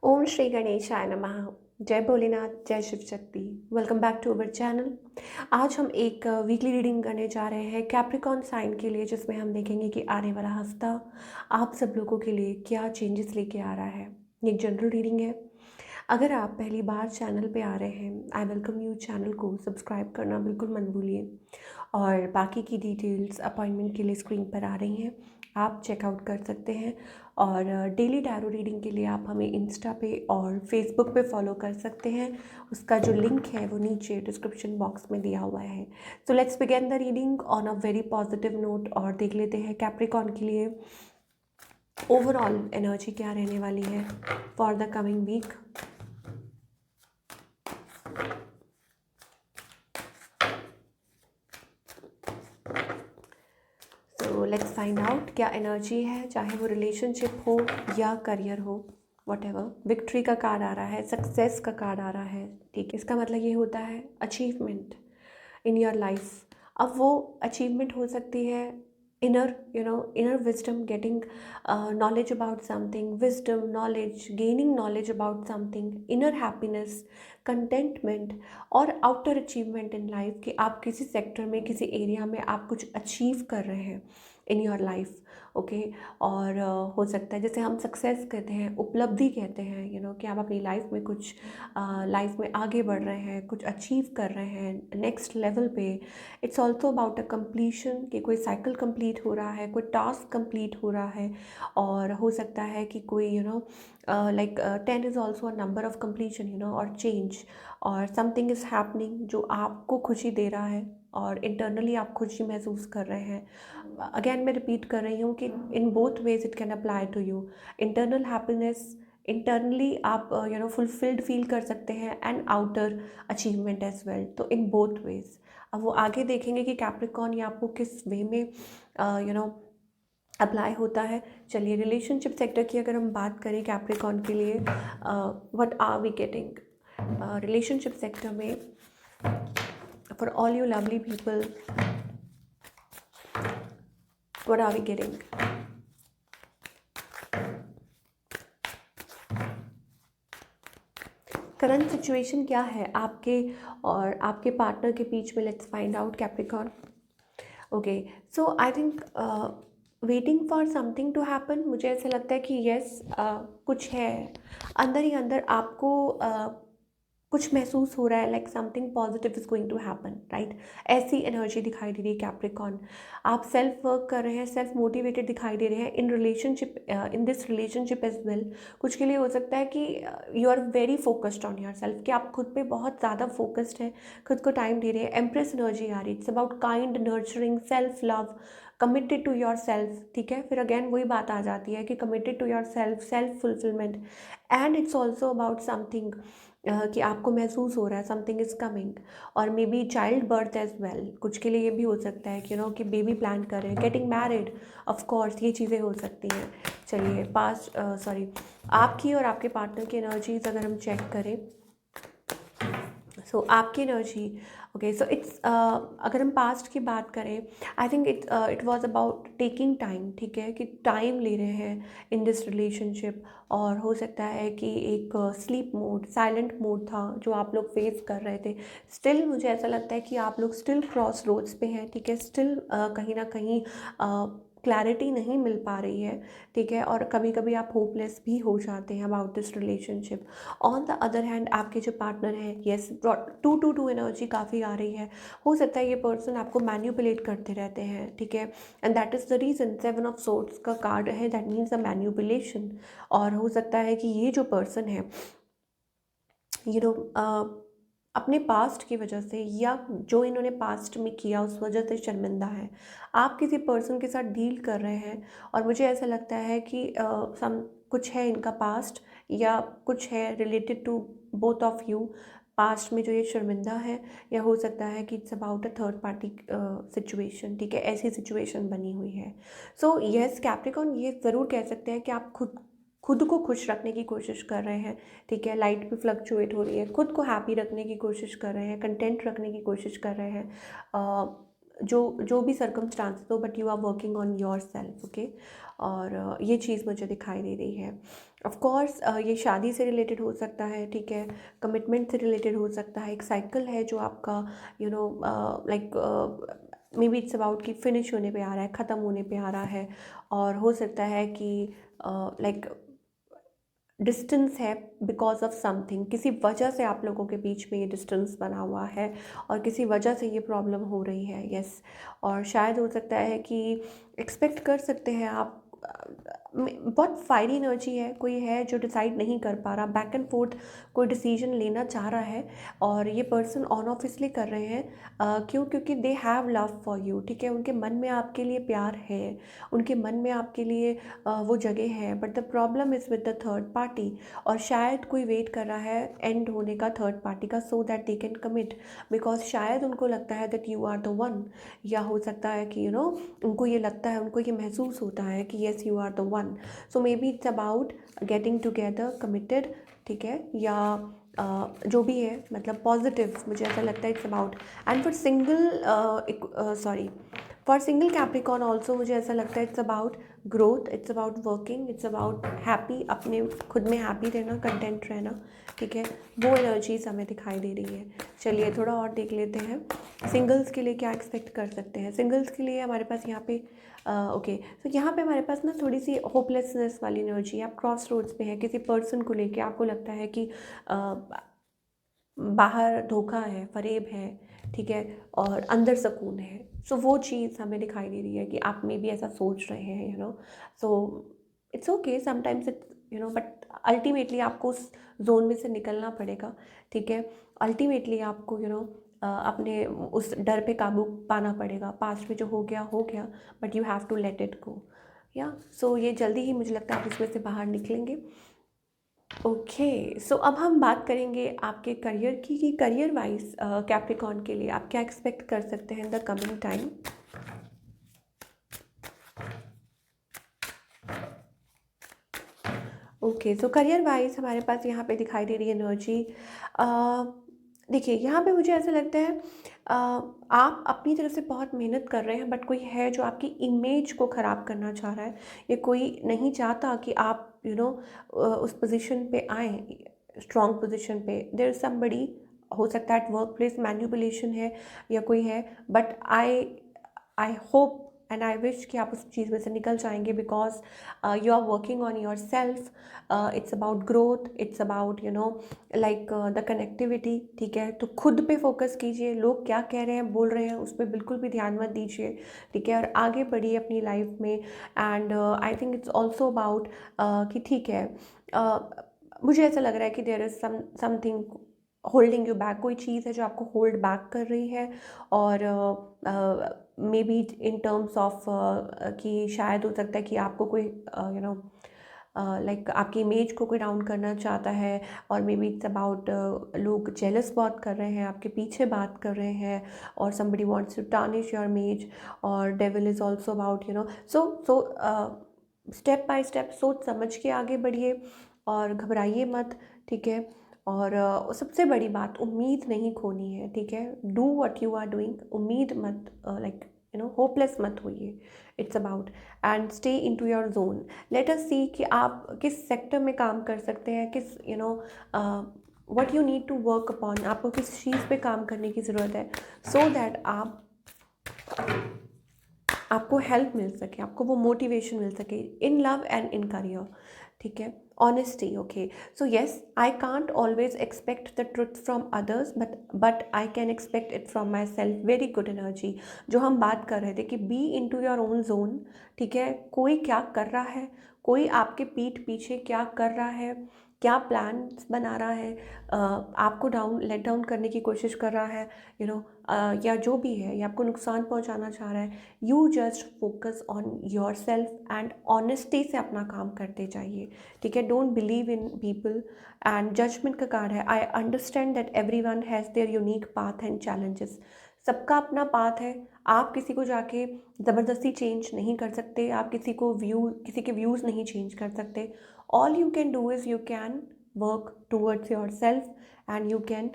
ओम श्री गणेशाय नमः। जय भोलेनाथ, जय Shiv Shakti. Welcome back to our channel. आज हम एक वीकली रीडिंग करने जा रहे हैं कैप्रिकॉर्न साइन के लिए, जिसमें हम देखेंगे कि आने वाला हफ्ता आप सब लोगों के लिए क्या चेंजेस लेके आ रहा है। ये एक जनरल रीडिंग है। अगर आप पहली बार चैनल पे आ रहे हैं, आई वेलकम यू। चैनल को सब्सक्राइब करना बिल्कुल मत भूलिए। और बाकी की डिटेल्स अपॉइंटमेंट के लिए स्क्रीन पर आ रही हैं, आप चेकआउट कर सकते हैं। और डेली टैरो रीडिंग के लिए आप हमें इंस्टा पे और फेसबुक पे फॉलो कर सकते हैं। उसका जो लिंक है वो नीचे डिस्क्रिप्शन बॉक्स में दिया हुआ है। So let's begin the reading on a very positive note और देख लेते हैं कैप्रिकॉर्न के लिए ओवरऑल एनर्जी क्या रहने वाली है फॉर द कमिंग वीक। तो लेट्स फाइंड आउट क्या एनर्जी है, चाहे वो रिलेशनशिप हो या करियर हो, वट एवर। विक्ट्री का कार्ड आ रहा है, सक्सेस का कार्ड आ रहा है। ठीक, इसका मतलब ये होता है अचीवमेंट इन योर लाइफ। अब वो अचीवमेंट हो सकती है inner wisdom, getting knowledge about something, wisdom, knowledge, gaining knowledge about something, inner happiness, contentment और outer achievement in life कि आप किसी सेक्टर में, किसी एरिया में आप कुछ अचीव कर रहे हैं इन योर लाइफ। ओके, और हो सकता है जैसे हम सक्सेस कहते हैं, उपलब्धि कहते हैं, कि आप अपनी लाइफ में कुछ लाइफ में आगे बढ़ रहे हैं, कुछ अचीव कर रहे हैं नेक्स्ट लेवल पे। It's also about a completion, कि कोई साइकिल कंप्लीट हो रहा है, कोई टास्क कंप्लीट हो रहा है। और हो सकता है कि कोई like 10 is also a number of completion, और चेंज, और समथिंग इज़ हैपनिंग जो आपको खुशी दे रहा है और इंटरनली आप खुशी महसूस कर रहे हैं। अगेन मैं रिपीट कर रही हूँ कि in both ways it can apply to you. Internal happiness, internally आप फुलफिल्ड फील कर सकते हैं, and outer achievement as well. तो इन बोथ वेज अब वो आगे देखेंगे कि कैप्रिकॉर्न ये आपको किस वे में अप्लाई होता है। चलिए, रिलेशनशिप सेक्टर की अगर हम बात करें कैप्रिकॉर्न के लिए, what are we getting relationship sector में for all you lovely people, what are we getting. Current situation क्या है आपके और आपके पार्टनर के बीच में, let's find out Capricorn. Okay, so I think waiting for something to happen. मुझे ऐसा लगता है कि यस, कुछ है अंदर ही अंदर आपको, कुछ महसूस हो रहा है, like something positive is going to happen, right. ऐसी एनर्जी दिखाई दे रही है कैप्रिकॉर्न। आप सेल्फ वर्क कर रहे हैं, सेल्फ मोटिवेटेड दिखाई दे रहे हैं in relationship, in this relationship as well. कुछ के लिए हो सकता है कि you are very focused on yourself, कि आप खुद पे बहुत ज़्यादा फोकस्ड हैं, खुद को टाइम दे रहे हैं। एम्प्रेस एनर्जी आ रही है, it's about kind, nurturing, self love, committed to yourself. ठीक है, फिर अगेन वही बात आ जाती है कि committed to yourself, self fulfilment. And it's also about something कि आपको महसूस हो रहा है समथिंग इज़ कमिंग, और maybe child birth as well. कुछ के लिए ये भी हो सकता है कि कि बेबी प्लान कर रहे हैं, गेटिंग मैरिड, ऑफ कोर्स ये चीज़ें हो सकती हैं। चलिए, पास्ट सॉरी आपकी और आपके पार्टनर की एनर्जीज अगर हम चेक करें, सो आपकी एनर्जी, ओके, सो इट्स अगर हम पास्ट की बात करें, I think it was about taking time. ठीक है, कि टाइम ले रहे हैं इन दिस रिलेशनशिप। और हो सकता है कि एक स्लीप मोड, साइलेंट मोड था जो आप लोग फेस कर रहे थे। स्टिल मुझे ऐसा लगता है कि आप लोग स्टिल क्रॉस रोड्स पे हैं। ठीक है, स्टिल कहीं ना कहीं क्लैरिटी नहीं मिल पा रही है। ठीक है, और कभी कभी आप होपलेस भी हो जाते हैं about this relationship. On the other hand आपके जो पार्टनर हैं, येस, 2-2-2 एनर्जी काफ़ी आ रही है। हो सकता है ये पर्सन आपको मैन्यूपुलेट करते रहते हैं। ठीक है, and that is the reason 7 of swords का कार्ड है, दैट मीन्स अ मैन्यूपुलेशन। और हो सकता है कि ये जो पर्सन है, यू नो अपने पास्ट की वजह से, या जो इन्होंने पास्ट में किया उस वजह से शर्मिंदा है। आप किसी पर्सन के साथ डील कर रहे हैं, और मुझे ऐसा लगता है कि सम कुछ है इनका पास्ट, या कुछ है related to both of you. Past में जो ये शर्मिंदा है, या हो सकता है कि it's about a third party situation. ठीक है, ऐसी सिचुएशन बनी हुई है। सो यस, कैप्रिकॉर्न ये ज़रूर कह सकते हैं कि आप खुद खुद को खुश रखने की कोशिश कर रहे हैं। ठीक है, लाइट भी फ्लक्चुएट हो रही है, खुद को हैप्पी रखने की कोशिश कर रहे हैं, कंटेंट रखने की कोशिश कर रहे हैं। जो भी सर्कमस्टांसेस हो, but you are working on yourself, okay. और ये चीज़ मुझे दिखाई दे रही है। ऑफ कोर्स ये शादी से रिलेटेड हो सकता है, ठीक है, कमिटमेंट से रिलेटेड हो सकता है, एक साइकिल है जो आपका you know like may be it's about कि फिनिश होने पे आ रहा है, ख़त्म होने पे आ रहा है। और हो सकता है कि लाइक डिस्टेंस है बिकॉज ऑफ समथिंग, किसी वजह से आप लोगों के बीच में ये डिस्टेंस बना हुआ है और किसी वजह से ये प्रॉब्लम हो रही है, यस। और शायद हो सकता है कि एक्सपेक्ट कर सकते हैं आप बहुत फायरी एनर्जी है, कोई है जो डिसाइड नहीं कर पा रहा, बैक एंड फोर्थ कोई डिसीजन लेना चाह रहा है। और ये पर्सन ऑन ऑफ इसलिए कर रहे हैं क्यों, क्योंकि they have love for you, ठीक है, उनके मन में आपके लिए प्यार है, उनके मन में आपके लिए वो जगह है। But the problem is with the third party. और शायद कोई वेट कर रहा है एंड होने का थर्ड पार्टी का, so that they can commit, because शायद उनको लगता है that you are the one. या हो सकता है कि उनको ये लगता है, उनको ये महसूस होता है कि yes you are the one. So maybe it's about getting together committed, ठीक है, या जो भी है, मतलब पॉजिटिव मुझे ऐसा लगता है it's about. And for single Capricorn also मुझे ऐसा लगता है it's about growth, it's about working, it's about happy, अपने खुद में हैप्पी रहना, कंटेंट रहना, ठीक है, वो एनर्जीज हमें दिखाई दे रही है। चलिए थोड़ा और देख लेते हैं सिंगल्स के लिए क्या एक्सपेक्ट कर सकते हैं। सिंगल्स के लिए हमारे पास यहाँ पे ओके, तो यहाँ पे हमारे पास ना थोड़ी सी होपलेसनेस वाली एनर्जी है। आप क्रॉस रोड्स पे हैं, किसी पर्सन को लेके आपको लगता है कि बाहर धोखा है, फरेब है, ठीक है, और अंदर सुकून है। सो वो चीज़ हमें दिखाई दे रही है कि आप में भी ऐसा सोच रहे हैं, so it's okay sometimes, it's but ultimately आपको उस जोन में से निकलना पड़ेगा, ठीक है। अल्टीमेटली आपको अपने उस डर पे काबू पाना पड़ेगा। पास्ट में जो हो गया, but you have to let it go, या सो ये जल्दी ही मुझे लगता है आप इसमें से बाहर निकलेंगे। ओके, सो अब हम बात करेंगे आपके करियर की, कि करियर वाइज कैप्रिकॉर्न के लिए आप क्या एक्सपेक्ट कर सकते हैं in the coming time. Okay, so career wise हमारे पास यहाँ पे दिखाई दे रही है एनर्जी। देखिए यहाँ पे मुझे ऐसा लगता है आप अपनी तरफ से बहुत मेहनत कर रहे हैं, बट कोई है जो आपकी इमेज को ख़राब करना चाह रहा है। ये कोई नहीं चाहता कि आप उस पोजीशन पे आएँ, स्ट्रॉन्ग पोजीशन पे। देयर इज़ समबडी, हो सकता है वर्क प्लेस मैन्युपुलेशन है या कोई है, but I I hope and I wish कि आप उस चीज़ में से निकल जाएंगे, because you are working on yourself. It's about growth, it's about like the connectivity, ठीक है। तो खुद पे फोकस कीजिए, लोग क्या कह रहे हैं, बोल रहे हैं, उस पर बिल्कुल भी ध्यान मत दीजिए, ठीक है, और आगे बढ़िए अपनी लाइफ में। And I think it's also about कि ठीक है, मुझे ऐसा लग रहा है कि there is something holding you back, कोई चीज़ है जो आपको होल्ड बैक कर रही है। और may be in terms of कि शायद हो सकता है कि आपको कोई लाइक आपकी इमेज को कोई डाउन करना चाहता है। और मे बी इट्स अबाउट लोग जेलस बहुत कर रहे हैं, आपके पीछे बात कर रहे हैं, और somebody wants to tarnish your image। और devil is also about so step by step सोच समझ के आगे बढ़िए और घबराइए मत, ठीक है। और सबसे बड़ी बात, उम्मीद नहीं खोनी है, ठीक है। Do what you are doing, उम्मीद मत लाइक होपलेस मत होइए। It's about and stay in to your zone. Let us see कि आप किस सेक्टर में काम कर सकते हैं, किस what you need to work upon, आपको किस चीज़ पे काम करने की ज़रूरत है, सो दैट आपको हेल्प मिल सके, आपको वो मोटिवेशन मिल सके in love and in career, ठीक है। Honesty, okay, so yes I can't always expect the truth from others, but I can expect it from myself. Very good energy जो हम बात कर रहे थे कि be in to your own zone, ठीक है। कोई क्या कर रहा है, कोई आपके पीठ पीछे क्या कर रहा है, क्या प्लान्स बना रहा है, आपको लेट डाउन करने की कोशिश कर रहा है, या जो भी है, या आपको नुकसान पहुंचाना चाह रहा है। You just focus on yourself and honesty से अपना काम करते जाइए, ठीक है। Don't believe in people. And judgement का कार्ड है, I understand that everyone has their unique path and challenges. सबका अपना पाथ है, आप किसी को जाके ज़बरदस्ती चेंज नहीं कर सकते, आप किसी के व्यूज़ नहीं चेंज कर सकते। All you can do is you can work towards your self, and you can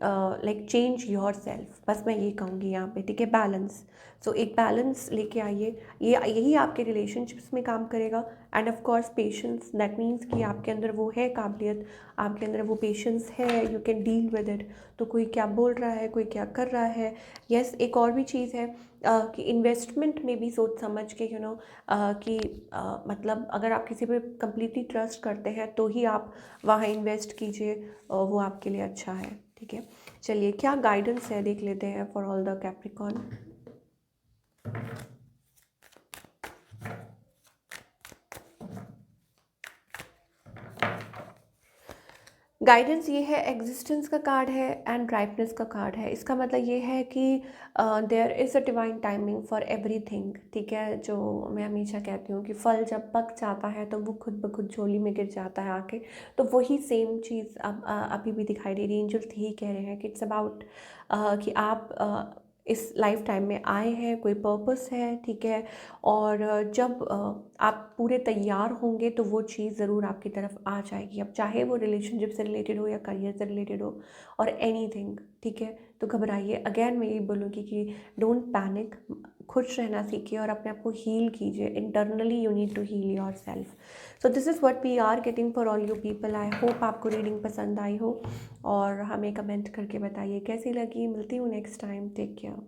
like change your self, बस मैं ये कहूँगी यहाँ पे, ठीक है। बैलेंस, सो एक बैलेंस लेके आइए, ये यही आपके रिलेशनशिप्स में काम करेगा। End of course patience, that means कि आपके अंदर वो है काबिलियत, आपके अंदर वो पेशेंस है, you can deal with it. तो कोई क्या बोल रहा है, कोई क्या कर रहा है, यस। एक और भी चीज़ है कि इन्वेस्टमेंट में भी सोच समझ के कि मतलब अगर आप किसी पे कंप्लीटली ट्रस्ट करते हैं तो ही आप वहाँ इन्वेस्ट कीजिए, वो आपके लिए अच्छा है, ठीक है। चलिए क्या गाइडेंस है देख लेते हैं for all the Capricorn. Guidance ये है, एग्जिस्टेंस का कार्ड है एंड राइपनेस का कार्ड है। इसका मतलब ये है कि there is a divine timing for everything, ठीक है। जो मैं हमेशा कहती हूँ कि फल जब पक जाता है तो वो खुद ब खुद झोली में गिर जाता है आके। तो वही सेम चीज़ अब अभी भी दिखाई दे रही है। एंजल्स यही कह रहे हैं कि इट्स अबाउट कि आप इस लाइफ टाइम में आए हैं, कोई पर्पस है, ठीक है। और जब आप पूरे तैयार होंगे तो वो चीज़ ज़रूर आपकी तरफ आ जाएगी। अब चाहे वो रिलेशनशिप से रिलेटेड हो या करियर से रिलेटेड हो और एनीथिंग, ठीक है। तो घबराइए, अगेन मैं यही बोलूँगी कि डोंट पैनिक, खुश रहना सीखिए और अपने आप को हील कीजिए। Internally you need to heal yourself. So this is what we are getting for all you people. I hope आपको रीडिंग पसंद आई हो और हमें कमेंट करके बताइए कैसी लगी। मिलती हूँ नेक्स्ट टाइम, टेक केयर।